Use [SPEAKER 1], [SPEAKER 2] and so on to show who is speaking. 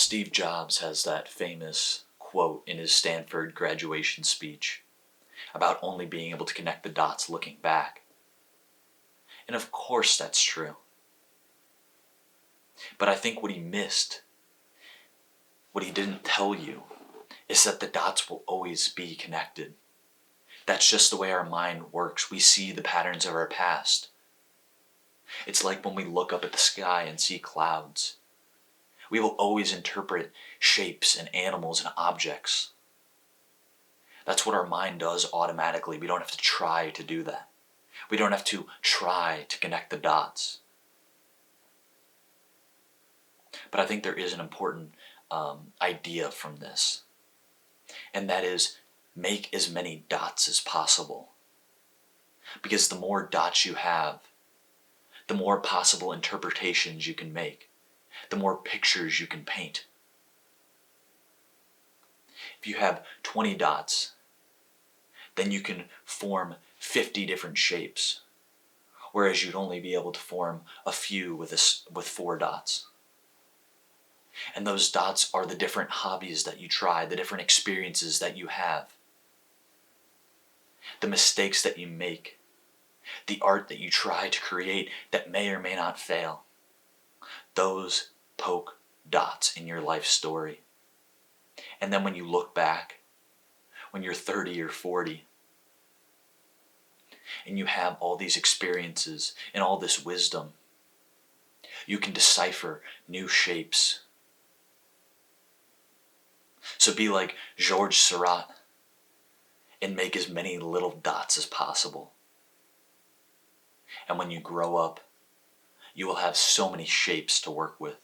[SPEAKER 1] Steve Jobs has that famous quote in his Stanford graduation speech about only being able to connect the dots looking back. And of course that's true. But I think what he missed, what he didn't tell you, is that the dots will always be connected. That's just the way our mind works. We see the patterns of our past. It's like when we look up at the sky and see clouds. We will always interpret shapes and animals and objects. That's what our mind does automatically. We don't have to try to do that. We don't have to try to connect the dots. But I think there is an important idea from this, and that is make as many dots as possible. Because the more dots you have, the more possible interpretations you can make, the more pictures you can paint. If you have 20 dots, then you can form 50 different shapes, whereas you'd only be able to form a few with 4 dots. And those dots are the different hobbies that you try, the different experiences that you have, the mistakes that you make, the art that you try to create that may or may not fail. Those poke dots in your life story. And then when you look back, when you're 30 or 40, and you have all these experiences and all this wisdom, you can decipher new shapes. So be like Georges Seurat and make as many little dots as possible. And when you grow up, you will have so many shapes to work with.